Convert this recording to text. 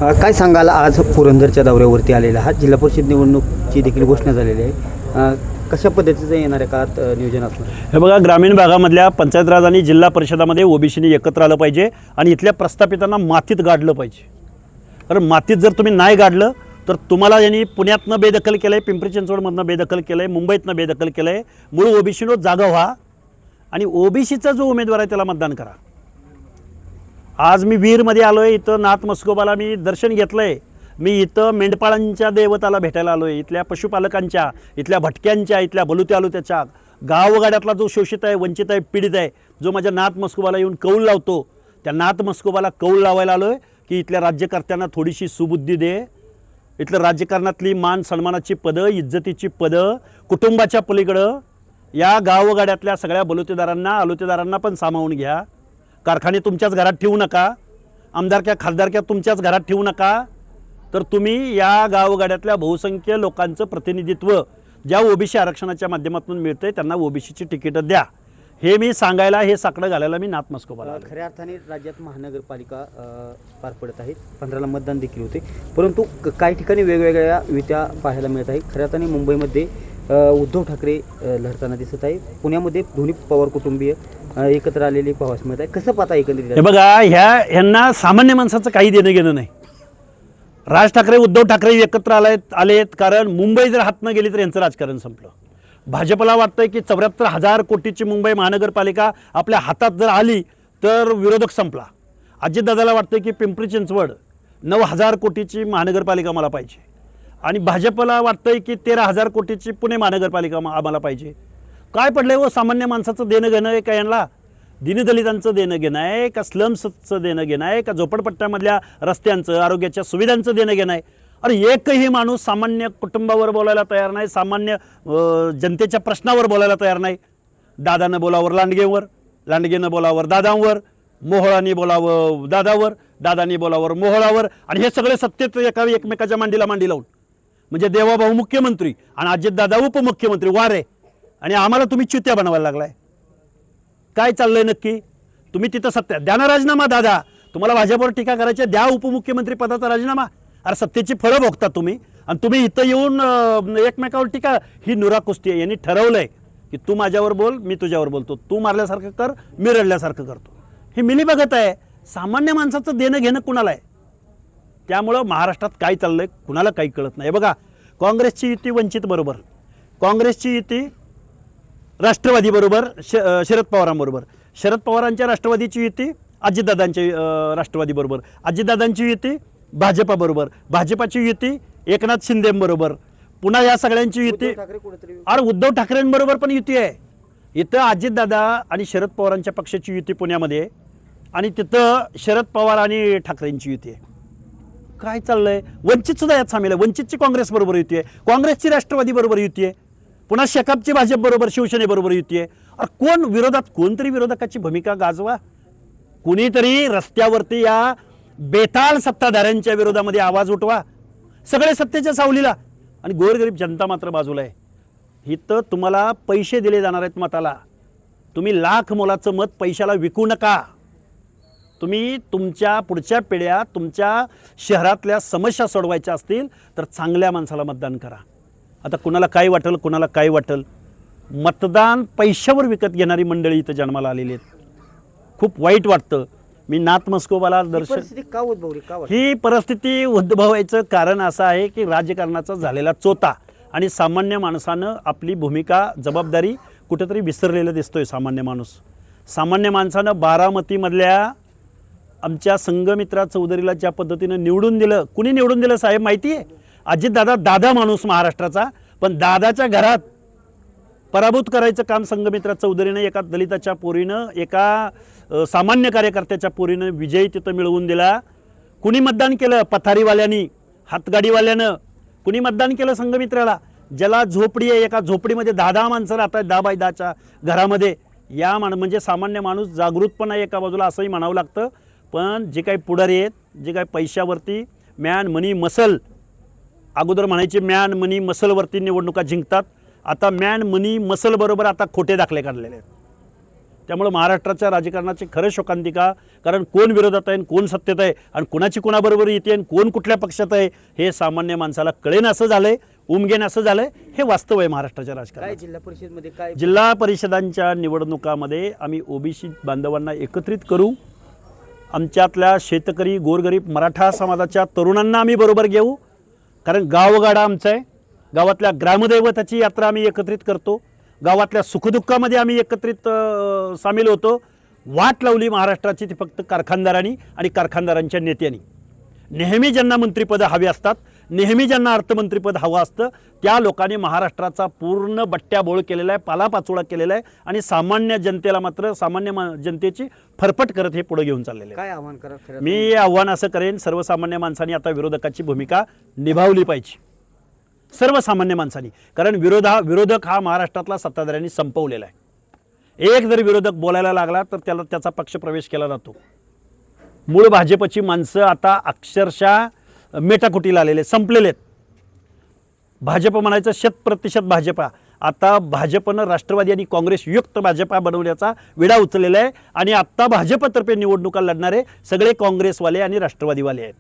काय सांगाल आज पुरंदरच्या दौऱ्यावरती आलेला आहात. जिल्हा परिषद निवडणूकची देखील घोषणा झालेली आहे. कशा पद्धतीचं येणाऱ्या काळात नियोजन असणार? हे बघा, ग्रामीण भागामधल्या पंचायत राज आणि जिल्हा परिषदामध्ये ओबीसीनी एकत्र आलं पाहिजे आणि इथल्या प्रस्थापितांना मातीत गाडलं पाहिजे. कारण मातीत जर तुम्ही नाही गाडलं तर तुम्हाला यांनी पुण्यातनं बेदखल केलं आहे, पिंपरी चिंचवडमधनं बेदखल केलं आहे, मुंबईतनं बेदखल केलं आहे. मूळ ओबीसीनो जागा व्हा आणि ओबीसीचा जो उमेदवार आहे त्याला मतदान करा. आज मी वीरमध्ये आलो आहे, इथं नाथ मस्कोबाला मी दर्शन घेतलं आहे. मी इथं मेंढपाळांच्या देवताला भेटायला आलो आहे, इथल्या पशुपालकांच्या, इथल्या भटक्यांच्या, इथल्या बलुत्या आलुत्याच्या, गावगाड्यातला जो शोषित आहे, वंचित आहे, पीडित आहे, जो माझ्या नाथ मस्कोबाला येऊन कौल लावतो, त्या नाथ मस्कोबाला कौल लावायला आलो आहे की इथल्या राज्यकर्त्यांना थोडीशी सुबुद्धी दे. इथलं राजकारणातली मान सन्मानाची पदं, इज्जतीची पदं, कुटुंबाच्या पलीकडं या गावगाड्यातल्या सगळ्या बलुतेदारांना आलुतेदारांना पण सामावून घ्या. कारखाने तुमच्याच घरात ठेवू नका, आमदारक्या खासदारक्या तुमच्याच घरात ठेवू नका. तर तुम्ही या गावगाड्यातल्या बहुसंख्य लोकांचं प्रतिनिधित्व ज्या ओबीसी आरक्षणाच्या माध्यमातून मिळतंय त्यांना ओबीसीची तिकीटं द्या. हे मी सांगायला, हे साकडं घालायला मी नाथ मस्कोबाला आलो. खऱ्या अर्थाने राज्यात महानगरपालिका पार पडत आहेत. 15ला मतदान देखील होते, परंतु काही ठिकाणी वेगवेगळ्या युत्या पाहायला मिळत आहेत. खऱ्या अर्थाने मुंबईमध्ये उद्धव ठाकरे लढताना दिसत आहे. पुण्यामध्ये दोन्ही पवार कुटुंबीय एकत्र आलेली पाहावयास मिळत आहे. कसं पाहता एकंदरीत? हे बघा, ह्यांना सामान्य माणसाचं काही देणं घेणं नाही. राज ठाकरे, उद्धव ठाकरे एकत्र आलेत कारण मुंबई जर हातनं गेली तर यांचं राजकारण संपलं. भाजपला वाटतंय की 74,000 कोटीची मुंबई महानगरपालिका आपल्या हातात जर आली तर विरोधक संपला. अजितदादाला वाटतंय की पिंपरी चिंचवड 9,000 कोटीची महानगरपालिका मला पाहिजे आणि भाजपला वाटतंय की 13,000 कोटीची पुणे महानगरपालिका आम्हाला पाहिजे. काय पडलंय व सामान्य माणसाचं देणं घेणं आहे का यांना? दीनदलितांचं देणं घेणं आहे का? स्लम्सचं देणं घेणं आहे का? झोपडपट्ट्यामधल्या रस्त्यांचं, आरोग्याच्या सुविधांचं देणं घेणं आहे? अरे एकही माणूस सामान्य कुटुंबावर बोलायला तयार नाही, सामान्य जनतेच्या प्रश्नावर बोलायला तयार नाही. दादानं बोलावर लांडगेवर, लांडगेनं बोलावर दादांवर, मोहोळांनी बोलावं दादावर, दादांनी बोलावर मोहोळावर आणि हे सगळे सत्तेत एकमेकाच्या मांडीला मांडी लावून. म्हणजे देवाभाऊ मुख्यमंत्री आणि अजितदादा उपमुख्यमंत्री वारे आणि आम्हाला तुम्ही चित्या बनवायला लागलाय. काय चाललंय नक्की? तुम्ही तिथं सत्य द्या ना राजीनामा. दादा, तुम्हाला भाजपवर टीका करायची, द्या उपमुख्यमंत्री पदाचा राजीनामा. अरे सत्तेची फळं भोगता तुम्ही आणि तुम्ही इथं येऊन एकमेकावर टीका. ही नुरा कुस्ती आहे. यांनी ठरवलंय की तू माझ्यावर बोल, मी तुझ्यावर बोलतो, तू मारल्यासारखं कर, मी रडल्यासारखं करतो. ही मिलीभगत आहे. सामान्य माणसाचं देणं घेणं कुणाला आहे? त्यामुळं महाराष्ट्रात काय चाललंय कुणाला काही कळत नाही. बघा, काँग्रेसची युती वंचित बरोबर, काँग्रेसची युती राष्ट्रवादी बरोबर, शरद पवारांबरोबर, शरद पवारांच्या राष्ट्रवादीची युती अजितदादांच्या राष्ट्रवादी बरोबर, अजितदादांची युती भाजपाबरोबर, भाजपाची युती एकनाथ शिंदेबरोबर, पुन्हा या सगळ्यांची युती अरे उद्धव ठाकरेंबरोबर पण युती आहे. इथं अजितदादा आणि शरद पवारांच्या पक्षाची युती पुण्यामध्ये आणि तिथं शरद पवार आणि ठाकरेंची युती आहे. काय चाललंय? वंचित सुद्धा यात सामील आहे. वंचितची काँग्रेस बरोबर युती आहे, काँग्रेसची राष्ट्रवादी बरोबर युती आहे, पुन्हा शेकापची भाजप बरोबर, शिवसेनेबरोबर युती आहे. अरे कोण विरोधात? कोणतरी विरोधकाची भूमिका गाजवा. कुणीतरी रस्त्यावरती या बेताल सत्ताधाऱ्यांच्या विरोधामध्ये आवाज उठवा. सगळे सत्तेच्या सावलीला आणि गोरगरीब जनता मात्र बाजूला आहे. इथं तुम्हाला पैसे दिले जाणार आहेत मताला. तुम्ही लाख मोलाचं मत पैशाला विकू नका. तुम्ही तुमच्या पुढच्या पिढ्या, तुमच्या शहरातल्या समस्या सोडवायच्या असतील तर चांगल्या माणसाला मतदान करा. आता कुणाला काय वाटेल, कुणाला काय वाटेल, मतदान पैशावर विकत घेणारी मंडळी इथं जन्माला आलेली आहेत. खूप वाईट वाटतं. मी नाथ मस्कोबाला दर्शन, ही परिस्थिती उद्भवायचं कारण असं आहे की राजकारणाचा झालेला चोता आणि सामान्य माणसानं आपली भूमिका, जबाबदारी कुठेतरी विसरलेलं दिसतोय. सामान्य माणसानं बारामतीमधल्या आमच्या संघमित्रा चौधरीला ज्या पद्धतीनं निवडून दिलं, कुणी निवडून दिलं साहेब माहिती आहे? अजितदादा, दादा माणूस महाराष्ट्राचा, पण दादाच्या घरात पराभूत करायचं काम संघमित्रा चौधरीनं, एका दलिताच्या पोरीनं, एका सामान्य कार्यकर्त्याच्या पोरीनं विजय तिथं मिळवून दिला. कुणी मतदान केलं? पथारीवाल्यांनी, हातगाडीवाल्यानं. कुणी मतदान केलं संघमित्राला? ज्याला झोपडी आहे, एका झोपडीमध्ये 10 माणसं राहतात, 10x10च्या घरामध्ये. या म्हणजे सामान्य माणूस जागृत पण आहे एका बाजूला, असंही म्हणावं लागतं. पण जे काही पुढारी आहेत, जे काही पैशावरती मॅन मनी मसल, अगोदर म्हणायचे मॅन मनी मसलवरती निवडणुका जिंकतात, आता मॅन मनी मसल बरोबर आता खोटे दाखले काढलेले आहेत. त्यामुळे महाराष्ट्राच्या राजकारणाची खरं शोकांतिका, कारण कोण विरोधात आहे आणि कोण सत्तेत आहे आणि कुणाची कुणाबरोबर येते आणि कोण कुठल्या पक्षात आहे हे सामान्य माणसाला कळेन असं झालंय, उमगेन असं झालंय. हे वास्तव आहे महाराष्ट्राच्या काय राजकारणात. जिल्हा परिषदमध्ये काय जिल्हा परिषदांच्या निवडणुकामध्ये आम्ही ओबीसी बांधवांना एकत्रित करू, आमच्यातल्या शेतकरी गोरगरीब मराठा समाजाच्या तरुणांना आम्ही बरोबर घेऊ, कारण गावगाडा आमचा आहे. गावातल्या ग्रामदैवताची यात्रा आम्ही एकत्रित करतो, गावातल्या सुखदुःखामध्ये आम्ही एकत्रित सामील होतो. वाट लावली महाराष्ट्राची ती फक्त कारखानदारांनी आणि कारखानदारांच्या नेत्यांनी. नेहमी ज्यांना मंत्रिपदं हवी असतात, नेहमी ज्यांना अर्थमंत्रीपद हवं असतं, त्या लोकांनी महाराष्ट्राचा पूर्ण बट्ट्याबोळ केलेला आहे, पालापाचोळा केलेला आहे आणि सामान्य जनतेला मात्र जनतेची फरफट करत हे पुढे घेऊन चाललेले आहे. काय आव्हान करा खरं मी आव्हान असं करेन, सर्वसामान्य माणसांनी आता विरोधकाची भूमिका निभावली पाहिजे, सर्वसामान्य माणसांनी. कारण विरोधक हा महाराष्ट्रातला सत्ताधाऱ्यांनी संपवलेला आहे. एक जर विरोधक बोलायला लागला तर त्याचा पक्ष प्रवेश केला जातो. मूळ भाजपची माणसं आता अक्षरशः मेटाकुटीला आलेले, संपलेले आहेत. भाजप म्हणायचं 100% भाजपा, आता भाजपनं राष्ट्रवादी आणि काँग्रेस युक्त भाजपा बनवण्याचा विडा उचललेला आहे आणि आत्ता भाजपतर्फे निवडणुका लढणारे सगळे काँग्रेसवाले आणि राष्ट्रवादीवाले आहेत.